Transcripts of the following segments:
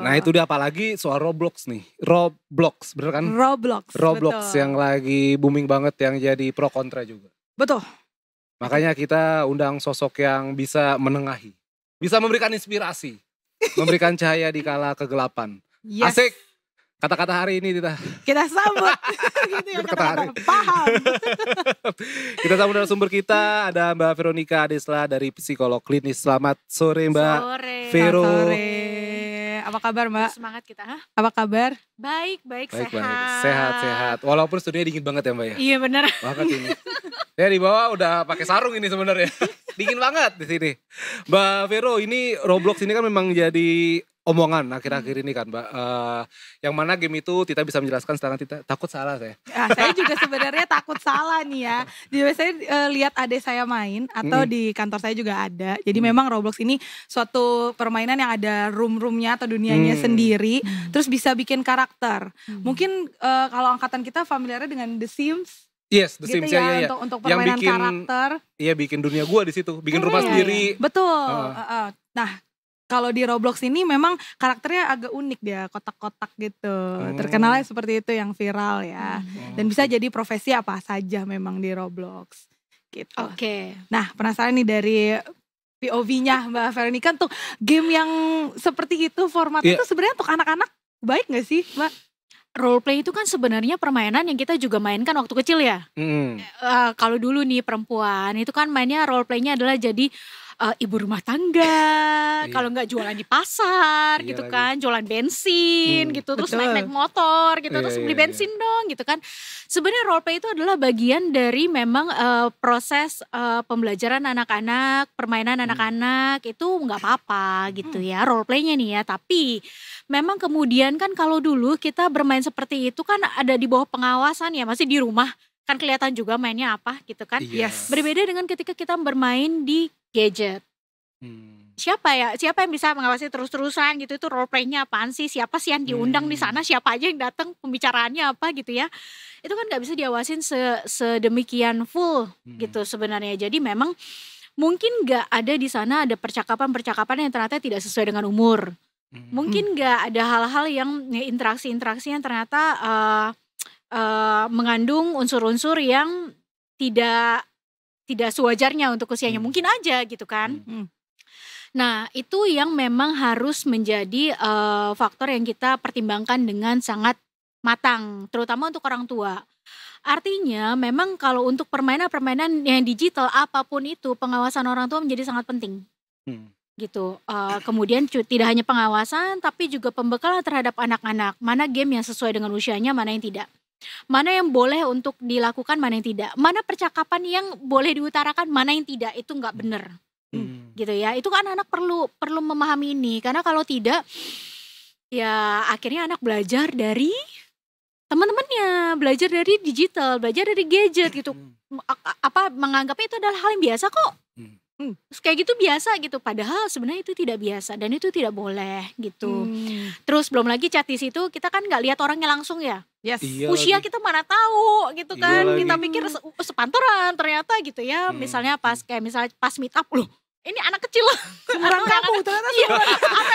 Nah itu dia, apalagi soal Roblox nih. Roblox, bener kan? Roblox, Roblox betul. yang lagi booming banget, yang jadi pro kontra juga. Betul. Makanya kita undang sosok yang bisa menengahi. Bisa memberikan inspirasi. Memberikan cahaya di kala kegelapan. Yes. Asik. Kata-kata hari ini Kita sambut. Gitu ya, kata-kata paham. Kita sambut narasumber kita, ada Mbak Veronica Adesla dari psikolog klinis. Selamat sore Mbak Vero. Sore. Apa kabar Mbak? Semangat kita, Apa kabar? Baik, sehat. Sehat. Walaupun studionya dingin banget ya Mbak ya. Iya benar. Banget ini. Saya di bawah udah pakai sarung ini sebenarnya. Dingin banget di sini. Mbak Vero, ini Roblox ini kan memang jadi omongan akhir-akhir ini kan Mbak. Yang mana game itu Tita bisa menjelaskan, sekarang Tita takut salah saya. Saya juga sebenarnya takut salah nih ya. Jadi saya lihat adik saya main atau di kantor saya juga ada. Jadi memang Roblox ini suatu permainan yang ada room-roomnya atau dunianya sendiri. Terus bisa bikin karakter. Mungkin kalau angkatan kita familiarnya dengan The Sims. Yes, The gitu Sims ya, ya. untuk permainan karakter. Iya, bikin dunia gua di situ, bikin rumah sendiri. Betul. Nah, kalau di Roblox ini memang karakternya agak unik dia, kotak-kotak gitu. Terkenalnya seperti itu yang viral ya. Dan bisa jadi profesi apa saja memang di Roblox. Gitu. Oke. Nah, penasaran nih dari POV-nya Mbak Veronica, untuk game yang seperti itu formatnya itu sebenarnya untuk anak-anak baik gak sih Mbak? Roleplay itu kan sebenarnya permainan yang kita juga mainkan waktu kecil ya. Kalau dulu nih perempuan itu kan mainnya roleplaynya adalah jadi ibu rumah tangga, kalau nggak jualan di pasar gitu kan, jualan bensin gitu, terus naik motor gitu, terus beli bensin dong gitu kan. Sebenarnya roleplay itu adalah bagian dari memang proses pembelajaran anak-anak, permainan anak-anak itu nggak apa-apa gitu ya roleplaynya nih ya. Tapi memang kemudian kan kalau dulu kita bermain seperti itu kan ada di bawah pengawasan ya, masih di rumah. Kan kelihatan juga mainnya apa gitu kan. Yes. Berbeda dengan ketika kita bermain di gadget. Siapa yang bisa mengawasi terus-terusan gitu, itu role play-nya apaan sih, siapa sih yang diundang di sana, siapa aja yang datang, pembicaraannya apa gitu ya. Itu kan gak bisa diawasin sedemikian full gitu sebenarnya. Jadi memang mungkin gak ada di sana ada percakapan-percakapan yang ternyata tidak sesuai dengan umur. Mungkin gak ada hal-hal yang interaksi-interaksi yang ternyata mengandung unsur-unsur yang tidak sewajarnya untuk usianya, mungkin aja gitu kan. Nah itu yang memang harus menjadi faktor yang kita pertimbangkan dengan sangat matang, terutama untuk orang tua. Artinya memang kalau untuk permainan-permainan yang digital apapun itu, pengawasan orang tua menjadi sangat penting. Gitu. Kemudian tidak hanya pengawasan tapi juga pembekalan terhadap anak-anak, mana game yang sesuai dengan usianya, mana yang tidak. Mana yang boleh untuk dilakukan, mana yang tidak. Mana percakapan yang boleh diutarakan, mana yang tidak. Itu nggak benar. Gitu ya. Itu kan anak perlu memahami ini. Karena kalau tidak, ya akhirnya anak belajar dari teman-temannya, belajar dari digital, belajar dari gadget gitu. Menganggapnya itu adalah hal yang biasa kok. Terus kayak gitu biasa gitu, padahal sebenarnya itu tidak biasa dan itu tidak boleh gitu. Terus belum lagi chat di situ kita kan nggak lihat orangnya langsung ya. Yes. Usia kita mana tahu gitu kan. Kita pikir sepantaran ternyata gitu ya. Misalnya pas meet up, loh ini anak kecil Seumuran kamu ternyata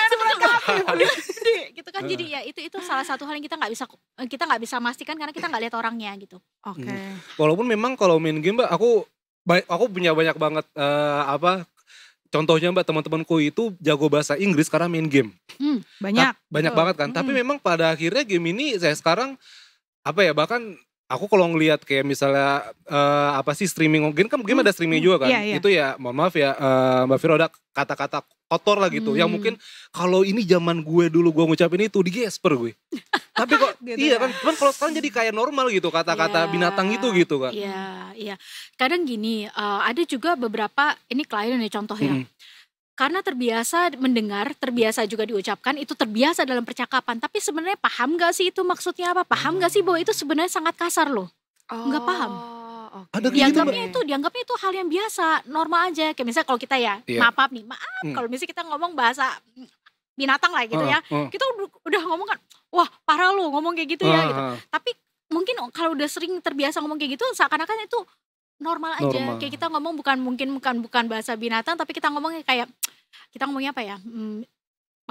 seumuran kamu gitu kan. Jadi ya itu salah satu hal yang kita nggak bisa pastikan karena kita nggak lihat orangnya gitu. Oke. Walaupun memang kalau main game Mbak, aku punya banyak banget contohnya Mbak, teman-temanku itu jago bahasa Inggris karena main game. Banyak Banget kan. Tapi memang pada akhirnya game ini saya sekarang bahkan aku kalau ngelihat kayak misalnya streaming game ada streaming juga kan. Itu ya mohon maaf ya Mbak Vero, ada kata-kata kotor lah gitu. Yang mungkin kalau ini zaman gue dulu gue ngucapin itu digesper gue. Tapi kok gitu kan kalau sekarang jadi kayak normal gitu kata-kata binatang itu gitu kan. Iya. Kadang gini, ada juga beberapa ini klien nih contoh ya. Karena terbiasa mendengar, terbiasa juga diucapkan, itu terbiasa dalam percakapan. Tapi sebenarnya paham gak sih itu maksudnya apa? Paham gak sih bahwa itu sebenarnya sangat kasar loh? Nggak paham. Dianggapnya itu hal yang biasa, normal aja. Kayak misalnya kalau kita ya, maaf kalau misalnya kita ngomong bahasa binatang lah gitu ya. Kita udah ngomong kan, wah parah lo ngomong kayak gitu ya gitu. Tapi mungkin kalau udah sering terbiasa ngomong kayak gitu, seakan-akan itu normal aja. Kayak kita ngomong bukan bahasa binatang, tapi kita ngomongnya kayak, kita ngomongnya apa ya,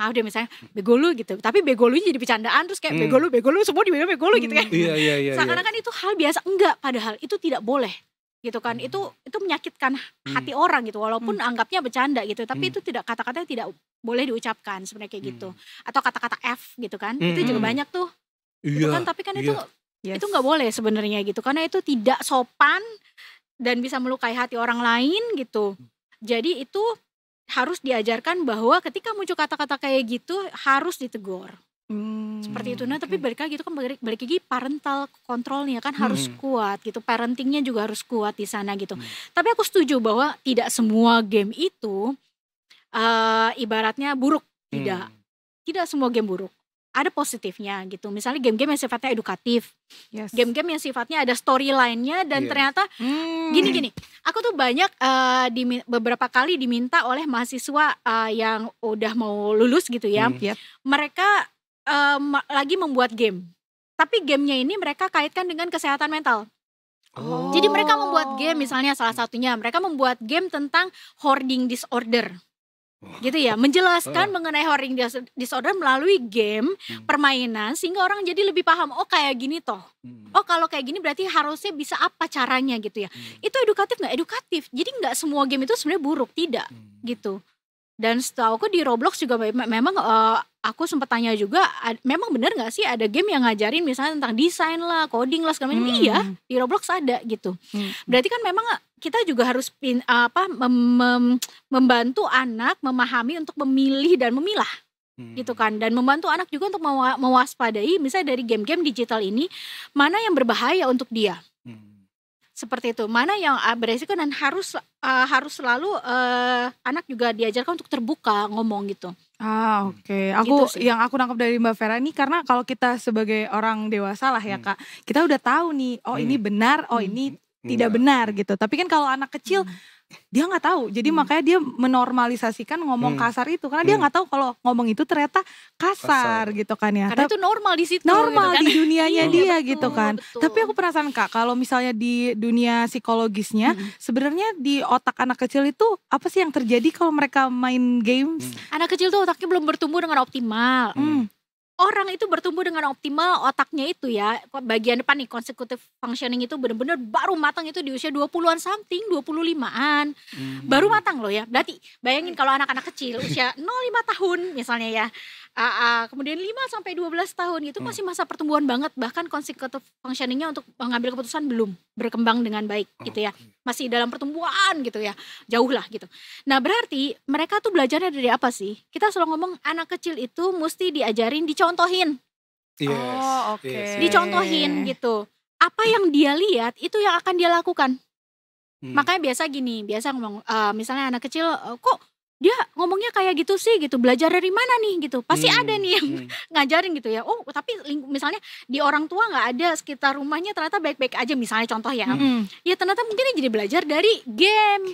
maaf deh misalnya bego lu gitu, tapi bego lu jadi bercandaan terus kayak bego lu semua dibilang bego lu gitu kan. Iya. Seakan-akan itu hal biasa, enggak, padahal itu tidak boleh gitu kan. Itu menyakitkan hati orang gitu, walaupun anggapnya bercanda gitu, tapi itu tidak, kata-katanya tidak boleh diucapkan sebenarnya kayak gitu. Atau kata-kata F gitu kan, itu juga banyak tuh gitu kan, tapi kan itu nggak boleh sebenarnya gitu, karena itu tidak sopan dan bisa melukai hati orang lain gitu. Jadi itu harus diajarkan bahwa ketika muncul kata-kata kayak gitu harus ditegur. Seperti itu. Nah, tapi balik lagi itu kan balik lagi parental kontrolnya kan harus kuat gitu. Parentingnya juga harus kuat di sana gitu. Tapi aku setuju bahwa tidak semua game itu ibaratnya buruk, tidak. Tidak semua game buruk. Ada positifnya gitu. Misalnya game-game yang sifatnya edukatif. Game-game yang sifatnya ada storyline-nya dan ternyata gini. Aku tuh banyak beberapa kali diminta oleh mahasiswa yang udah mau lulus gitu ya. Mereka lagi membuat game. Tapi gamenya ini mereka kaitkan dengan kesehatan mental. Jadi mereka membuat game, misalnya salah satunya mereka membuat game tentang hoarding disorder. Gitu ya, menjelaskan mengenai hoarding disorder melalui game, permainan, sehingga orang jadi lebih paham, oh kayak gini toh, oh kalau kayak gini berarti harusnya bisa apa caranya gitu ya. Itu edukatif nggak? Edukatif. Jadi nggak semua game itu sebenarnya buruk, tidak gitu. Dan setahu aku di Roblox juga memang aku sempat tanya juga, memang benar nggak sih ada game yang ngajarin misalnya tentang desain lah, coding lah segala macam. Iya, di Roblox ada gitu. Berarti kan memang kita juga harus membantu anak memahami untuk memilih dan memilah gitu kan, dan membantu anak juga untuk mewaspadai misalnya dari game-game digital ini mana yang berbahaya untuk dia. Seperti itu, mana yang beresiko dan harus selalu anak juga diajarkan untuk terbuka ngomong gitu. Oke. Yang aku nangkep dari Mbak Vera nih, karena kalau kita sebagai orang dewasa lah ya Kak, kita udah tahu nih, oh ini benar, oh ini tidak benar gitu. Tapi kan kalau anak kecil dia nggak tahu, jadi makanya dia menormalisasikan ngomong kasar itu, karena dia nggak tahu kalau ngomong itu ternyata kasar gitu kan ya. Karena itu normal di situ. Normal gitu kan? Di dunianya dia betul, gitu kan. Betul. Tapi aku penasaran Kak, kalau misalnya di dunia psikologisnya, sebenarnya di otak anak kecil itu apa sih yang terjadi kalau mereka main games? Anak kecil tuh otaknya belum bertumbuh dengan optimal. Orang itu bertumbuh dengan optimal otaknya itu ya, bagian depan nih consecutive functioning itu benar-benar baru matang itu di usia 20-an something, 25-an. Baru matang loh ya. Berarti bayangin kalau anak-anak kecil usia 0-5 tahun misalnya ya. Kemudian 5-12 tahun itu masih masa pertumbuhan banget, bahkan consecutive functioningnya untuk mengambil keputusan belum berkembang dengan baik gitu ya, masih dalam pertumbuhan gitu ya, jauh lah gitu. Nah berarti mereka tuh belajarnya dari apa sih? Kita selalu ngomong anak kecil itu mesti diajarin, dicontohin. Dicontohin gitu, apa yang dia lihat itu yang akan dia lakukan. Makanya biasa ngomong misalnya anak kecil, kok dia ngomongnya kayak gitu sih gitu, belajar dari mana nih gitu, pasti ada nih yang ngajarin gitu ya. Oh tapi misalnya di orang tua nggak ada, sekitar rumahnya ternyata baik-baik aja misalnya contoh ya. Ya ternyata mungkin dia jadi belajar dari game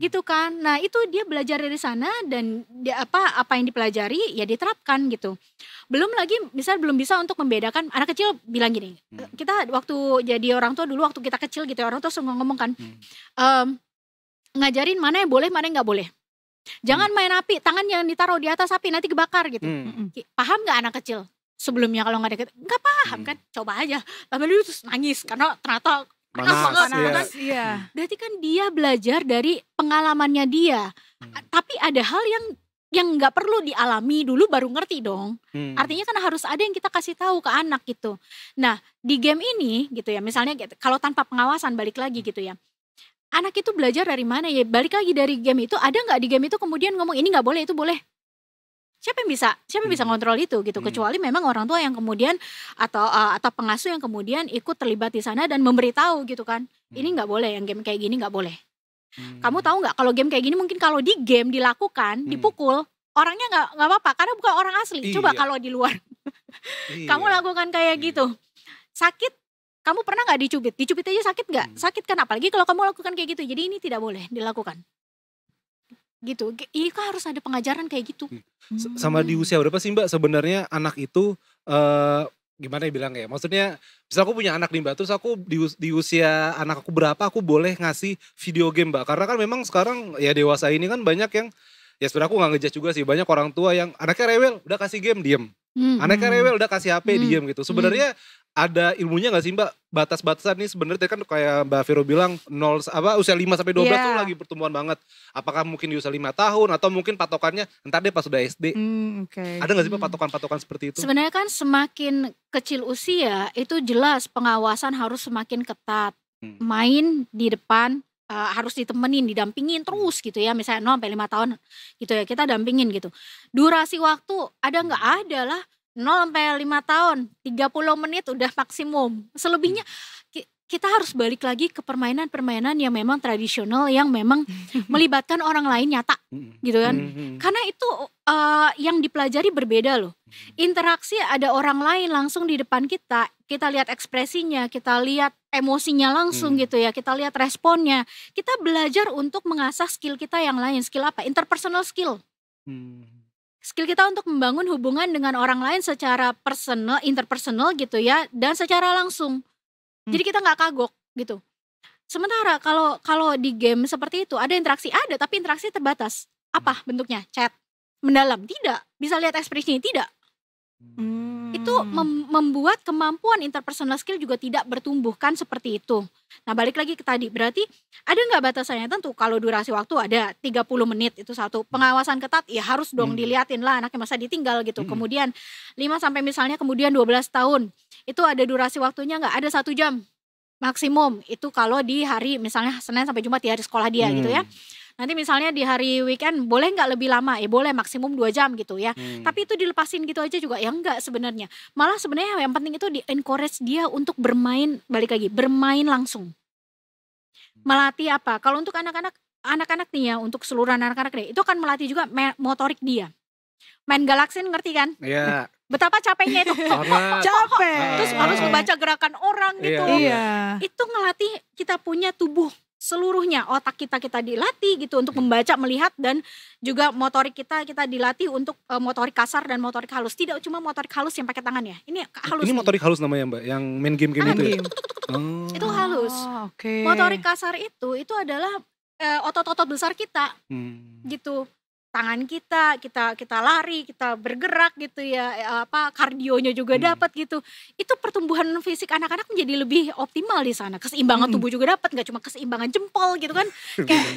gitu kan. Nah itu dia belajar dari sana dan dia, apa yang dipelajari ya diterapkan gitu. Belum lagi misal belum bisa untuk membedakan, anak kecil bilang gini, kita waktu jadi orang tua dulu waktu kita kecil gitu, orang tua suka ngomong kan, ngajarin mana yang boleh mana yang nggak boleh. Jangan main api, tangan yang ditaruh di atas api nanti kebakar gitu. Paham nggak anak kecil sebelumnya kalau nggak deket? Nggak paham kan? Coba aja. Lama dulu terus nangis karena ternyata panas. Iya. Berarti kan dia belajar dari pengalamannya dia. Tapi ada hal yang nggak perlu dialami dulu baru ngerti dong. Artinya kan harus ada yang kita kasih tahu ke anak gitu. Nah di game ini gitu ya, misalnya kalau tanpa pengawasan balik lagi gitu ya. Anak itu belajar dari mana ya? Balik lagi dari game itu, ada nggak di game itu kemudian ngomong ini nggak boleh, itu boleh? Siapa yang bisa ngontrol itu gitu? Kecuali memang orang tua yang kemudian atau pengasuh yang kemudian ikut terlibat di sana dan memberitahu gitu kan, ini nggak boleh, yang game kayak gini nggak boleh. Kamu tahu nggak kalau game kayak gini mungkin kalau di game dilakukan, dipukul, orangnya nggak apa-apa karena bukan orang asli. Coba kalau di luar, kamu lakukan kayak gitu, sakit. Kamu pernah gak dicubit? Dicubit aja sakit gak? Sakit kan, apalagi kalau kamu lakukan kayak gitu. Jadi ini tidak boleh dilakukan. Gitu, ini kan harus ada pengajaran kayak gitu. Sama di usia berapa sih Mbak sebenarnya anak itu, gimana ya bilang ya, maksudnya misal aku punya anak nih Mbak, terus aku di usia anak aku berapa aku boleh ngasih video game Mbak? Karena kan memang sekarang ya dewasa ini kan banyak yang ya sebenarnya aku gak ngejudge juga sih. Banyak orang tua yang anaknya rewel udah kasih game diem. Anaknya rewel udah kasih HP diem gitu. Sebenarnya ada ilmunya gak sih Mbak? Batas-batasan nih sebenarnya kan kayak Mbak Vero bilang usia 5 sampai 12 tuh lagi pertumbuhan banget. Apakah mungkin di usia 5 tahun atau mungkin patokannya entar deh pas udah SD. Ada gak sih Mbak patokan-patokan seperti itu? Sebenarnya kan semakin kecil usia itu jelas pengawasan harus semakin ketat. Main di depan harus ditemenin, didampingin terus gitu ya. Misalnya 0 sampai 5 tahun gitu ya, kita dampingin gitu. Durasi waktu ada nggak? Ada lah. 0 sampai 5 tahun, 30 menit udah maksimum. Selebihnya kita harus balik lagi ke permainan-permainan yang memang tradisional, yang memang melibatkan orang lain nyata gitu kan. Karena itu yang dipelajari berbeda loh. Interaksi ada orang lain langsung di depan kita lihat ekspresinya, kita lihat emosinya langsung gitu ya, kita lihat responnya. Kita belajar untuk mengasah skill kita yang lain. Skill apa? Interpersonal skill. Skill kita untuk membangun hubungan dengan orang lain secara personal, interpersonal gitu ya, dan secara langsung. Jadi kita nggak kagok gitu. Sementara kalau di game seperti itu ada interaksi, ada tapi interaksi terbatas. Apa bentuknya? Chat, mendalam, tidak. Bisa lihat ekspresinya, tidak. Itu membuat kemampuan interpersonal skill juga tidak bertumbuh kan seperti itu. Nah balik lagi ke tadi, berarti ada nggak batasannya? Tentu kalau durasi waktu ada 30 menit itu satu. Pengawasan ketat ya harus dong diliatin lah anaknya masa ditinggal gitu. Kemudian 5 sampai misalnya kemudian 12 tahun itu ada durasi waktunya nggak? Ada 1 jam maksimum. Itu kalau di hari misalnya Senin sampai Jumat di hari sekolah dia gitu ya. Nanti misalnya di hari weekend boleh nggak lebih lama? Ya boleh maksimum 2 jam gitu ya. Tapi itu dilepasin gitu aja juga ya enggak sebenarnya. Malah sebenarnya yang penting itu di encourage dia untuk bermain, balik lagi bermain langsung. Melatih apa? Kalau untuk anak-anak nih ya, untuk seluruh anak-anak nih, itu akan melatih juga motorik dia. Main galaksin ngerti kan? Iya. Betapa capeknya itu. Capek. Terus harus membaca gerakan orang gitu. Iya. Itu ngelatih kita punya tubuh seluruhnya, otak kita dilatih gitu untuk membaca, melihat, dan juga motorik kita dilatih untuk motorik kasar dan motorik halus. Tidak cuma motorik halus yang pakai tangan ya. Ini halus. Ini motorik halus namanya Mbak, yang main game-game itu ya? Itu halus. Motorik kasar itu adalah otot-otot besar kita. Gitu. Tangan kita lari, kita bergerak gitu ya, kardionya juga dapat gitu. Itu pertumbuhan fisik anak-anak menjadi lebih optimal di sana. Keseimbangan tubuh juga dapat, nggak cuma keseimbangan jempol gitu kan. Kayak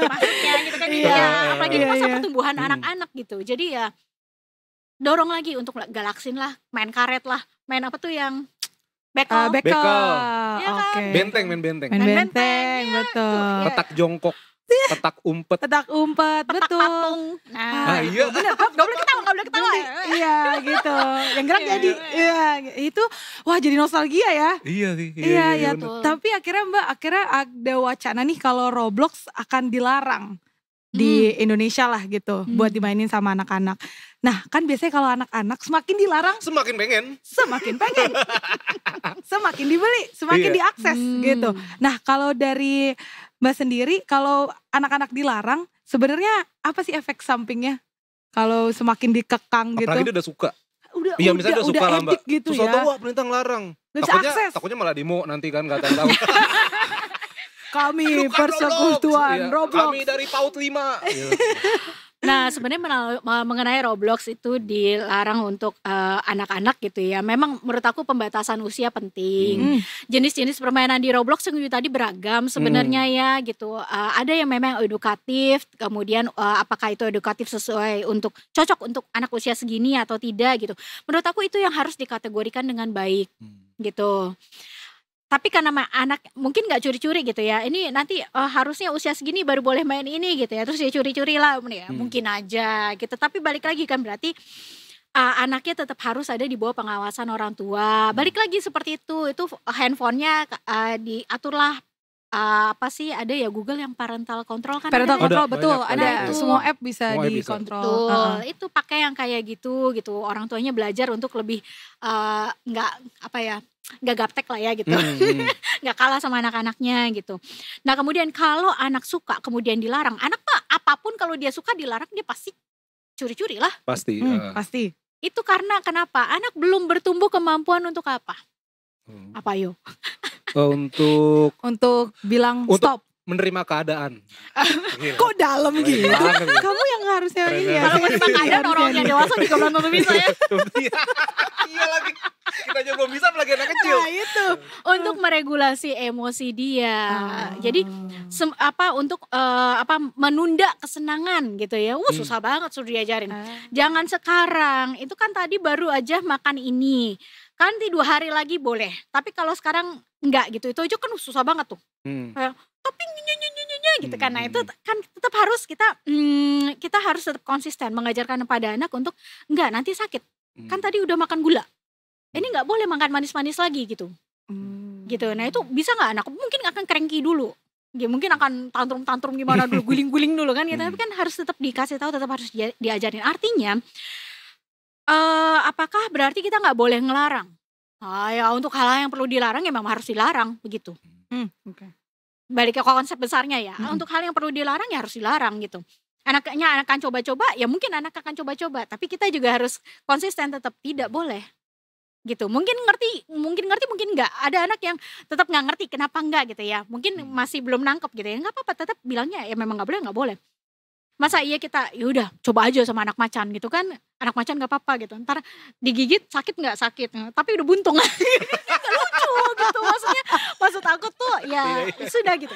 maksudnya gitu kan. Apalagi di masa pertumbuhan anak-anak gitu. Jadi ya dorong lagi untuk galaksin lah, main karet lah, main apa tuh yang bekel. Ya kan? Benteng, main benteng. Main benteng, betul. Petak jongkok. Petak umpet, petak betul. patung. Nah, iya. Bener, gak boleh ketawa ya. Iya gitu. Yang gerak jadi, itu wah jadi nostalgia ya. Iya sih. Iya. Tapi akhirnya ada wacana nih kalau Roblox akan dilarang di Indonesia lah gitu, buat dimainin sama anak-anak. Nah kan biasanya kalau anak-anak semakin dilarang, semakin pengen, semakin dibeli, semakin diakses gitu. Nah kalau dari Mbak sendiri, kalau anak-anak dilarang, sebenarnya apa sih efek sampingnya? Kalau semakin dikekang gitu. Apalagi dia udah suka. Iya misalnya udah suka lah Mbak. Gitu terus ya. tahu perintah ngelarang. Takutnya malah demo nanti kan, gak tahu. Kami persekutuan Roblox. Kami dari PAUD 5. Nah sebenarnya mengenai Roblox itu dilarang untuk anak-anak gitu ya. Memang menurut aku pembatasan usia penting. Jenis-jenis permainan di Roblox yang tadi beragam sebenarnya ya gitu. Ada yang memang edukatif, kemudian apakah itu edukatif sesuai cocok untuk anak usia segini atau tidak gitu. Menurut aku itu yang harus dikategorikan dengan baik gitu. Tapi karena anak mungkin gak curi-curi gitu ya, ini nanti harusnya usia segini baru boleh main ini gitu ya, terus dia curi-curi lah ya, mungkin aja gitu. Tapi balik lagi kan berarti anaknya tetap harus ada di bawah pengawasan orang tua. Balik lagi seperti itu handphonenya diaturlah ada ya Google yang parental control kan. Parental control betul, ada itu, semua app bisa dikontrol. Betul, itu pakai yang kayak gitu. Orang tuanya belajar untuk lebih nggak gaptek lah ya gitu, nggak kalah sama anak-anaknya gitu. Nah kemudian kalau anak suka kemudian dilarang, anak mah apapun kalau dia suka dilarang dia pasti curi-curi lah. Pasti. Pasti. Itu karena kenapa? Anak belum bertumbuh kemampuan untuk apa? Apa yo? Untuk bilang stop. menerima keadaan. Kok dalam gitu? Kamu yang harusnya ini ya. Kalau menerima keadaan orang yang dewasa juga belum tentu bisa ya. Iya lagi. Kita aja belum bisa apalagi anak kecil. Nah itu. Untuk meregulasi emosi dia. Jadi untuk menunda kesenangan gitu ya. Susah banget suruh diajarin. Jangan sekarang. Itu kan tadi baru aja makan ini. Kan 2 hari lagi boleh. Tapi kalau sekarang enggak gitu. Itu aja kan susah banget tuh. Tapi nyanyi gitu kan. Nah itu kan tetap harus kita harus tetap konsisten mengajarkan kepada anak untuk enggak nanti sakit. Kan tadi udah makan gula. Ini nggak boleh makan manis-manis lagi gitu. Gitu. Nah itu bisa nggak anak? Mungkin akan cranky dulu. Ya, mungkin akan tantrum gimana dulu, guling-guling dulu kan. Tapi kan harus tetap dikasih tahu, tetap harus diajarin. Artinya, apakah berarti kita nggak boleh ngelarang? Ya untuk hal-hal yang perlu dilarang ya memang harus dilarang begitu. Balik ke konsep besarnya ya. Untuk hal yang perlu dilarang ya harus dilarang gitu. Anaknya akan coba-coba, ya mungkin anak akan coba-coba. Tapi kita juga harus konsisten tetap tidak boleh. Gitu, mungkin ngerti, mungkin enggak. Ada anak yang tetap nggak ngerti kenapa enggak gitu ya. Mungkin masih belum nangkep gitu ya. Nggak apa-apa, tetap bilangnya ya memang nggak boleh. Masa iya kita yaudah coba aja sama anak macan gitu kan. Anak macan nggak apa-apa gitu. Ntar digigit sakit nggak sakit. Tapi udah buntung. Nggak lucu gitu maksudnya. Maksud aku tuh ya sudah gitu.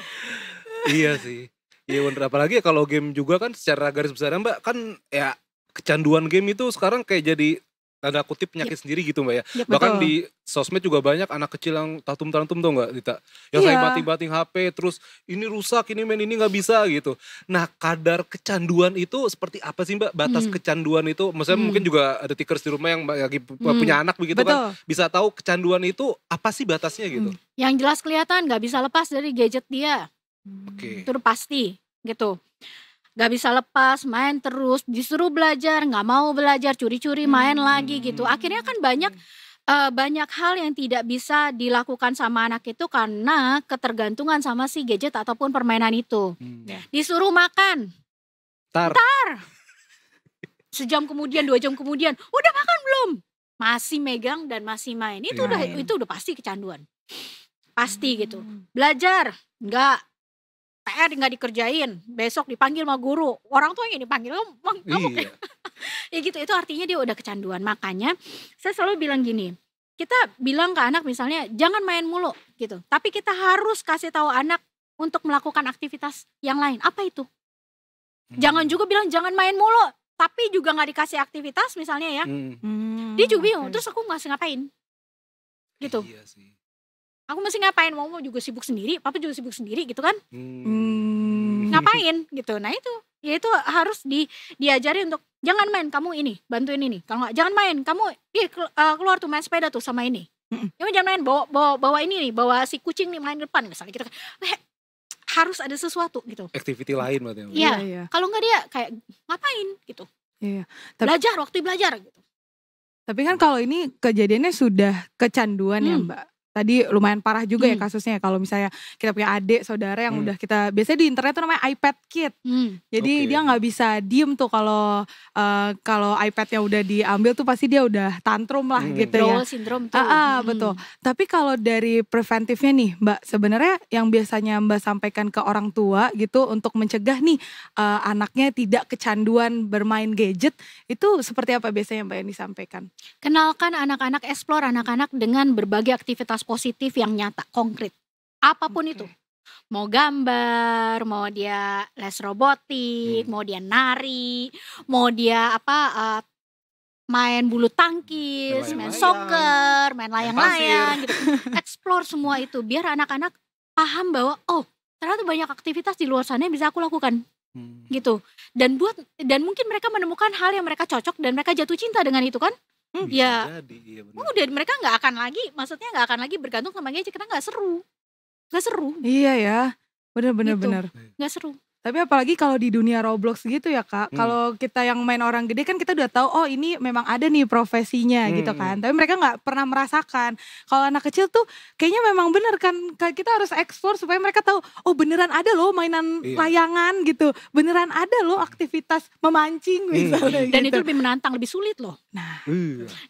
Iya sih. Iya bener, apalagi kalau game juga kan secara garis besar Mbak kan ya kecanduan game itu sekarang kayak jadi tanda kutip penyakit sendiri gitu Mbak ya. Bahkan di sosmed juga banyak anak kecil yang tatum-tatum tuh nggak Dita? Yang saya bating-bating HP terus ini rusak, ini main ini nggak bisa gitu. Nah kadar kecanduan itu seperti apa sih Mbak? Batas kecanduan itu, maksudnya mungkin juga ada tikers di rumah yang lagi punya anak begitu kan. Bisa tahu kecanduan itu apa sih batasnya gitu? Yang jelas kelihatan nggak bisa lepas dari gadget dia. Itu udah pasti gitu. Gak bisa lepas, main terus, disuruh belajar, gak mau belajar, curi-curi main lagi gitu. Akhirnya kan banyak hal yang tidak bisa dilakukan sama anak itu karena ketergantungan sama si gadget ataupun permainan itu. Disuruh makan, tar. Sejam kemudian, 2 jam kemudian, udah makan belum? Masih megang dan masih main. Itu udah pasti kecanduan. Pasti gitu. Belajar, enggak. PR nggak dikerjain, besok dipanggil sama guru, orang tua yang dipanggil kamu ya gitu, itu artinya dia udah kecanduan. Makanya saya selalu bilang gini, kita bilang ke anak misalnya jangan main mulu gitu, tapi kita harus kasih tahu anak untuk melakukan aktivitas yang lain. Apa itu? Jangan juga bilang jangan main mulu, tapi juga nggak dikasih aktivitas misalnya ya, dia juga bingung. Terus aku ngasih ngapain? Gitu. Iya sih. Aku mesti ngapain, mau juga sibuk sendiri, papa juga sibuk sendiri gitu kan. Ngapain gitu. Nah itu, ya itu harus diajari untuk jangan main, kamu ini, bantuin ini. Kalau nggak jangan main, kamu keluar tuh main sepeda tuh sama ini. Kamu jangan main, bawa ini nih, bawa si kucing nih main depan misalnya gitu kan. Harus ada sesuatu gitu. Activity lain berarti. Iya. Kalau nggak dia kayak ngapain gitu. Iya. Belajar, waktu belajar gitu. Tapi kan kalau ini kejadiannya sudah kecanduan ya Mbak. Tadi lumayan parah juga ya kasusnya, kalau misalnya kita punya adik saudara yang udah kita biasanya di internet tuh namanya iPad Kid. Jadi dia nggak bisa diem tuh kalau iPadnya udah diambil tuh pasti dia udah tantrum lah gitu ya. Withdrawal syndrome tuh. Betul. Tapi kalau dari preventifnya nih Mbak, sebenarnya yang biasanya Mbak sampaikan ke orang tua gitu untuk mencegah nih anaknya tidak kecanduan bermain gadget, itu seperti apa biasanya Mbak yang disampaikan? Kenalkan anak-anak, explore anak-anak dengan berbagai aktivitas positif yang nyata, konkret. Apapun itu. Mau gambar, mau dia les robotik, mau dia nari, mau dia main bulu tangkis, main soccer, main layang-layang gitu. Explore semua itu biar anak-anak paham bahwa ternyata banyak aktivitas di luar sana yang bisa aku lakukan. Gitu. Dan mungkin mereka menemukan hal yang mereka cocok dan mereka jatuh cinta dengan itu kan. Udah mereka nggak akan lagi bergantung sama gadget karena nggak seru. Iya ya, benar. Nggak seru. Tapi apalagi kalau di dunia Roblox gitu ya Kak, kalau kita yang main orang gede kan kita udah tahu oh ini memang ada nih profesinya gitu kan. Tapi mereka nggak pernah merasakan. Kalau anak kecil tuh kayaknya memang bener kan kita harus explore supaya mereka tahu oh beneran ada loh mainan layangan gitu. Beneran ada loh aktivitas memancing misalnya Dan gitu. itu lebih menantang, lebih sulit loh. Nah,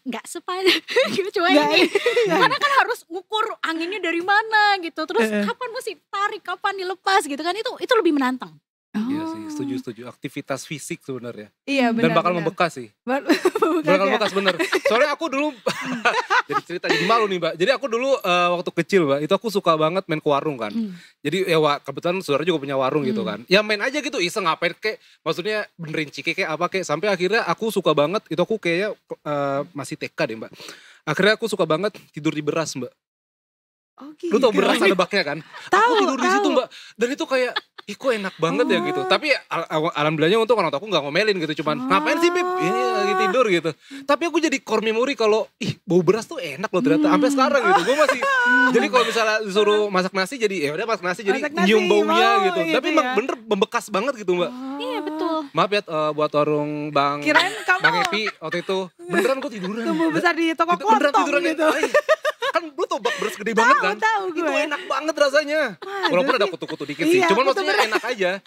nggak sepanjang cuma ini. Karena kan harus ngukur anginnya dari mana gitu. Terus kapan mesti tarik, kapan dilepas gitu kan, itu lebih menantang. Iya sih, setuju. Aktivitas fisik sebenarnya. Iya benar. Dan bakal membekas sih. Bakal membekas bener. Soalnya aku dulu jadi cerita jadi malu nih Mbak. Jadi aku dulu waktu kecil Mbak, itu aku suka banget main ke warung kan. Jadi ya kebetulan saudara juga punya warung gitu kan. Ya main aja gitu iseng ngapain kayak maksudnya benerin cike kayak apa kayak sampai akhirnya aku suka banget itu aku kayaknya masih TK deh Mbak. Akhirnya aku suka banget tidur di beras Mbak. Oh, gitu. Lu tau beras ada baknya kan? Aku tidur di situ Mbak. Dan itu kayak ih kok enak banget ya gitu. Tapi alhamdulillahnya untuk orang tua aku gak ngomelin gitu. Cuman ngapain sih Bib? Ini lagi tidur gitu. Tapi aku jadi core memory kalau ih bau beras tuh enak loh ternyata. Sampai sekarang gitu. Gue masih jadi kalau misalnya disuruh masak nasi jadi ya udah masak nasi jadi nyium baunya gitu. Tapi emang bener membekas banget gitu Mbak. Iya betul. Maaf ya buat warung Bang Epi waktu itu. Beneran gue tiduran. Tumbuh besar di toko beneran kelontong tiduran gitu. Kan lu tau beras gede banget kan? Tahu gue. Itu enak banget rasanya. Walaupun ada kutu-kutu dikit sih. Cuman maksudnya enak aja.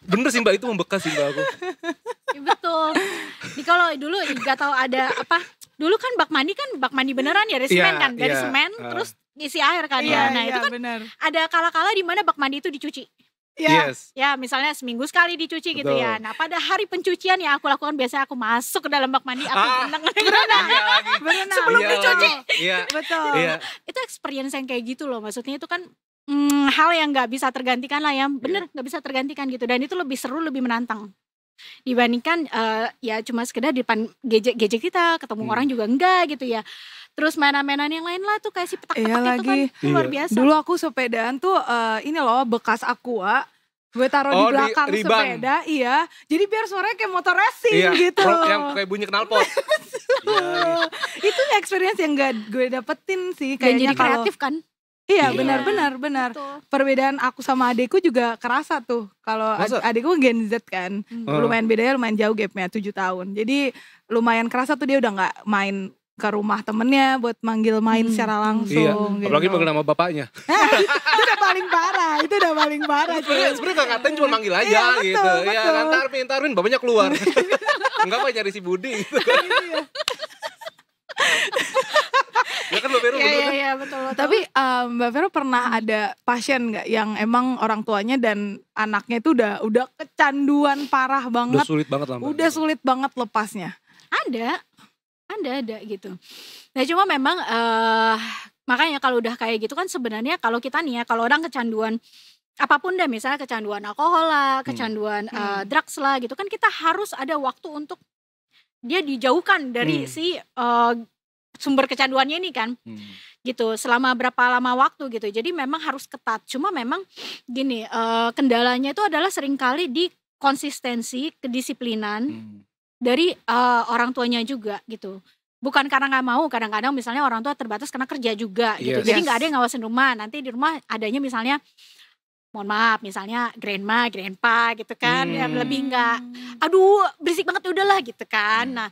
Bener sih Mbak, itu membekas sih Mbak aku. Ya, betul. Jadi kalau dulu gak tahu ada apa. Dulu kan bak mandi beneran ya dari semen kan. Dari semen terus isi air kan ya. Nah itu kan bener. Ada kala-kala di mana bak mandi itu dicuci. Yes. Ya misalnya seminggu sekali dicuci gitu ya. Nah pada hari pencucian yang aku lakukan biasanya aku masuk ke dalam bak mandi, aku berenang sebelum dicuci. Iya. Betul. Iya. Itu experience yang kayak gitu loh. Maksudnya itu kan hal yang gak bisa tergantikan lah ya. Bener gak bisa tergantikan gitu. Dan itu lebih seru, lebih menantang. Dibandingkan ya cuma sekedar di depan gadget kita, ketemu orang juga enggak gitu ya. Terus mainan-mainan yang lain lah tuh kayak si petak-petak itu kan luar biasa. Dulu aku sepedaan tuh ini loh bekas Aqua. Gue taruh di belakang sepeda, iya. Jadi biar suaranya kayak motor racing gitu. Yang kayak bunyi knalpot. Itu experience yang gak gue dapetin sih. Dan jadi kreatif kan. Iya benar. Perbedaan aku sama adekku juga kerasa tuh. Kalau adekku Gen Z kan. Lumayan bedanya lumayan jauh gapnya 7 tahun. Jadi lumayan kerasa tuh dia udah gak main ke rumah temennya buat manggil main secara langsung. Iya. Apalagi manggil nama bapaknya. Itu udah paling parah. Sebenernya gak ngatain cuma manggil aja gitu. Ya kan Tarmin bapaknya keluar. Enggak apa nyari si Budi gitu. Ya kan Mbak Vero bener kan? Iya betul. Tapi Mbak Vero pernah ada pasien gak yang emang orang tuanya dan anaknya itu udah kecanduan parah banget. Udah sulit banget lah Mbak. Udah sulit banget lepasnya. Ada gitu. Nah cuma memang makanya kalau udah kayak gitu kan sebenarnya kalau kita nih ya, kalau orang kecanduan apapun deh, misalnya kecanduan alkohol lah, kecanduan drugs lah gitu kan, kita harus ada waktu untuk dia dijauhkan dari si sumber kecanduannya ini kan. Gitu selama berapa lama waktu gitu. Jadi memang harus ketat. Cuma memang gini, kendalanya itu adalah seringkali di konsistensi, kedisiplinan dari orang tuanya juga gitu. Bukan karena gak mau, kadang-kadang misalnya orang tua terbatas karena kerja juga gitu. Jadi gak ada yang ngawasin rumah. Nanti di rumah adanya misalnya, mohon maaf, misalnya grandma, grandpa gitu kan. Yang lebih gak, aduh berisik banget udahlah gitu kan. Nah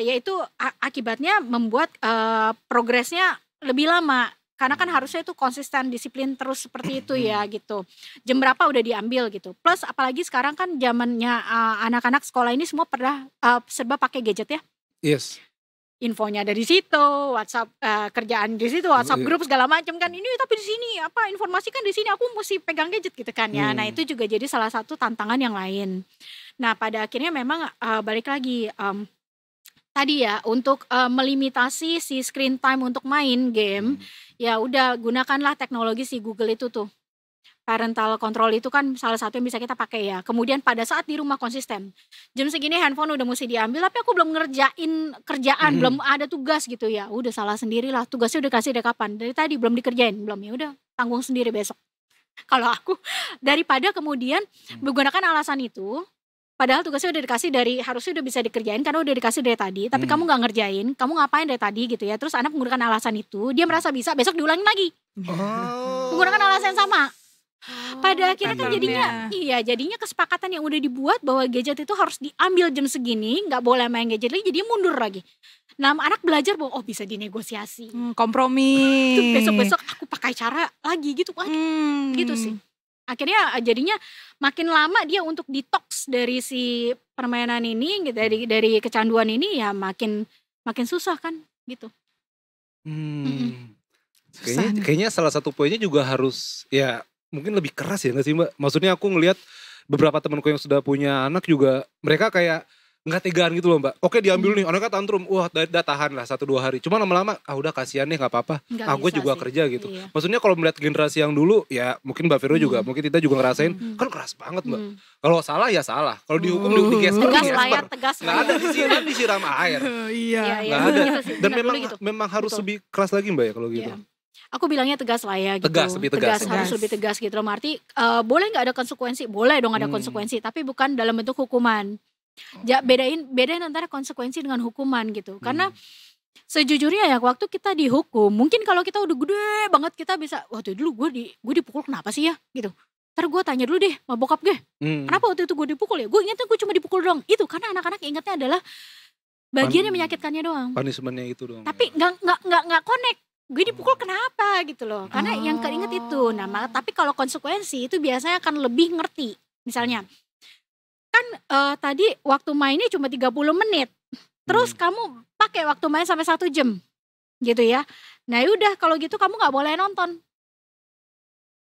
yaitu akibatnya membuat progresnya lebih lama. Karena kan harusnya itu konsisten, disiplin terus seperti itu ya gitu. Jam berapa udah diambil gitu. Plus apalagi sekarang kan zamannya anak-anak sekolah ini semua pernah serba pakai gadget ya. Yes. Infonya dari situ, WhatsApp kerjaan di situ, WhatsApp grup segala macam kan. Ini tapi di sini apa informasi kan di sini, aku mesti pegang gadget gitu kan ya. Nah itu juga jadi salah satu tantangan yang lain. Nah pada akhirnya memang balik lagi tadi ya untuk melimitasi si screen time untuk main game. Ya udah gunakanlah teknologi si Google itu tuh. Parental control itu kan salah satu yang bisa kita pakai ya. Kemudian pada saat di rumah konsisten. Jam segini handphone udah mesti diambil tapi aku belum ngerjain kerjaan, belum ada tugas gitu ya. Udah salah sendirilah. Tugasnya udah kasih dari kapan? Dari tadi belum dikerjain, belum ya udah tanggung sendiri besok. Kalau aku daripada kemudian menggunakan alasan itu, padahal tugasnya udah dikasih harusnya udah bisa dikerjain karena udah dikasih dari tadi, tapi kamu gak ngerjain, kamu ngapain dari tadi gitu ya. Terus anak menggunakan alasan itu, dia merasa bisa, besok diulangin lagi. Menggunakan alasan yang sama. pada akhirnya kan jadinya kesepakatan yang udah dibuat bahwa gadget itu harus diambil jam segini, nggak boleh main gadget lagi, jadi mundur lagi. Nah anak belajar bahwa bisa dinegosiasi. Kompromi. Tuh besok-besok aku pakai cara lagi gitu. Gitu sih. Akhirnya jadinya makin lama dia untuk detox dari si permainan ini, dari kecanduan ini ya makin susah kan gitu. Kayaknya salah satu poinnya juga harus ya mungkin lebih keras ya gak sih Mbak? Maksudnya aku ngelihat beberapa temanku yang sudah punya anak juga mereka kayak nggak tegaan gitu loh Mbak. Oke diambil nih, anaknya tantrum, wah udah tahan lah 1-2 hari. Cuma lama-lama udah kasihan nih gak apa-apa. Gue juga kerja gitu. Iya. Maksudnya kalau melihat generasi yang dulu ya mungkin Mbak Vero juga, mungkin kita juga ngerasain kan keras banget Mbak. Kalau salah ya salah, kalau dihukum digesper. Tegas nggak ada disiram air. Iya. Nggak ada. Dan memang harus lebih keras lagi Mbak ya kalau gitu. Iya. Aku bilangnya tegas lah ya gitu. Lebih tegas. Harus lebih tegas gitu loh. Arti boleh gak ada konsekuensi? Boleh dong ada konsekuensi, tapi bukan dalam bentuk hukuman. Bedain antara konsekuensi dengan hukuman gitu. Karena sejujurnya ya waktu kita dihukum, mungkin kalau kita udah gede banget kita bisa, waktu dulu gue dipukul kenapa sih ya gitu. Ntar gue tanya dulu deh sama bokap gue, kenapa waktu itu gue dipukul ya? Gue ingatnya gue cuma dipukul doang. Itu karena anak-anak ingatnya adalah bagian yang menyakitkannya doang. Punishmentnya itu doang. Tapi nggak connect. Gue dipukul kenapa gitu loh. Karena yang keinget itu. Nah, tapi kalau konsekuensi itu biasanya akan lebih ngerti. Misalnya kan tadi waktu mainnya cuma 30 menit. Terus kamu pakai waktu main sampai 1 jam. Gitu ya. Nah udah kalau gitu kamu gak boleh nonton.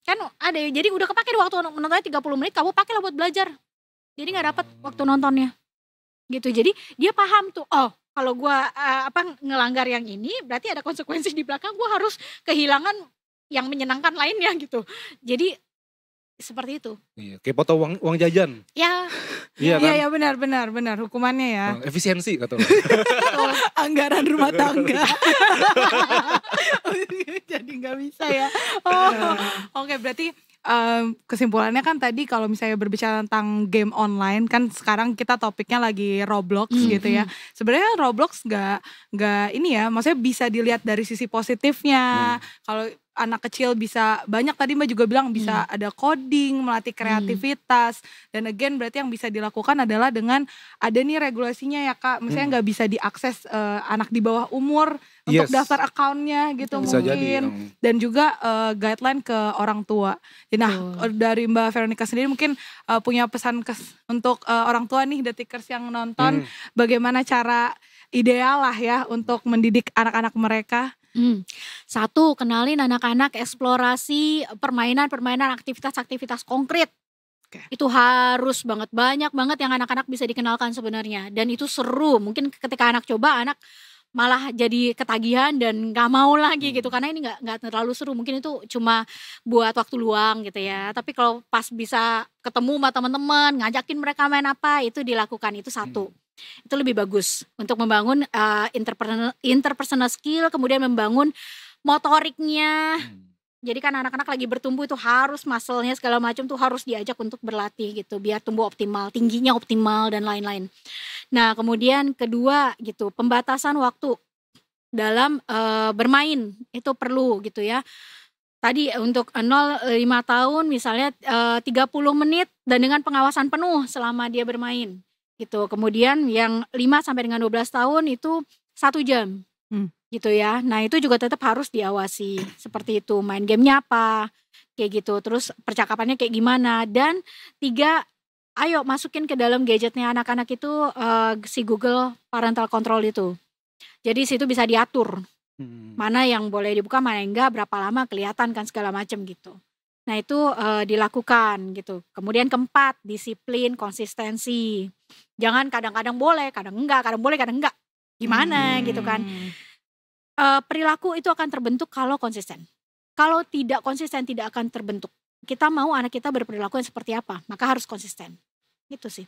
Kan ada ya. Jadi udah kepake waktu nontonnya 30 menit, kamu pakai lah buat belajar. Jadi gak dapat waktu nontonnya. Gitu. Jadi dia paham tuh, kalau gue ngelanggar yang ini berarti ada konsekuensi di belakang, gue harus kehilangan yang menyenangkan lainnya gitu. Jadi seperti itu. Iya, kayak potong uang jajan. Ya. Iya kan? Iya benar hukumannya ya. Efisiensi kata lo. Anggaran rumah tangga. Jadi nggak bisa ya. Oke, berarti kesimpulannya kan tadi kalau misalnya berbicara tentang game online kan sekarang kita topiknya lagi Roblox gitu ya. Sebenarnya Roblox nggak ini ya, maksudnya bisa dilihat dari sisi positifnya. Kalau anak kecil bisa banyak, tadi Mbak juga bilang bisa ada coding, melatih kreativitas, dan again berarti yang bisa dilakukan adalah dengan ada nih regulasinya ya Kak, misalnya nggak bisa diakses anak di bawah umur untuk daftar accountnya gitu bisa mungkin jadi, dan juga guideline ke orang tua. Nah dari Mbak Veronica sendiri mungkin punya pesan untuk orang tua nih Detikers yang nonton, bagaimana cara ideal lah ya untuk mendidik anak-anak mereka. Satu, kenalin anak-anak eksplorasi permainan aktivitas konkret. Itu harus banyak banget yang anak-anak bisa dikenalkan sebenarnya, dan itu seru. Mungkin ketika anak coba, anak malah jadi ketagihan dan gak mau lagi gitu, karena ini gak terlalu seru. Mungkin itu cuma buat waktu luang gitu ya, tapi kalau pas bisa ketemu sama teman-teman, ngajakin mereka main apa, itu dilakukan. Itu satu. Itu lebih bagus untuk membangun interpersonal skill, kemudian membangun motoriknya. Jadi kan anak-anak lagi bertumbuh itu harus muscle-nya segala macam tuh harus diajak untuk berlatih gitu biar tumbuh optimal, tingginya optimal dan lain-lain. Nah, kemudian kedua gitu, pembatasan waktu dalam bermain itu perlu gitu ya. Tadi untuk 0-5 tahun misalnya 30 menit dan dengan pengawasan penuh selama dia bermain. Gitu. Kemudian yang 5 sampai dengan 12 tahun itu 1 jam. Gitu ya. Nah, itu juga tetap harus diawasi. Seperti itu, main gamenya apa, kayak gitu. Terus percakapannya kayak gimana. Dan 3, ayo masukin ke dalam gadgetnya anak-anak itu si Google Parental Control itu. Jadi situ bisa diatur. Mana yang boleh dibuka, mana yang enggak, berapa lama kelihatan kan segala macam gitu. Nah, itu dilakukan gitu. Kemudian keempat, disiplin, konsistensi. Jangan kadang-kadang boleh, kadang enggak, kadang boleh, kadang enggak. Gimana gitu kan. Perilaku itu akan terbentuk kalau konsisten. Kalau tidak konsisten tidak akan terbentuk. Kita mau anak kita berperilaku yang seperti apa, maka harus konsisten. Gitu sih.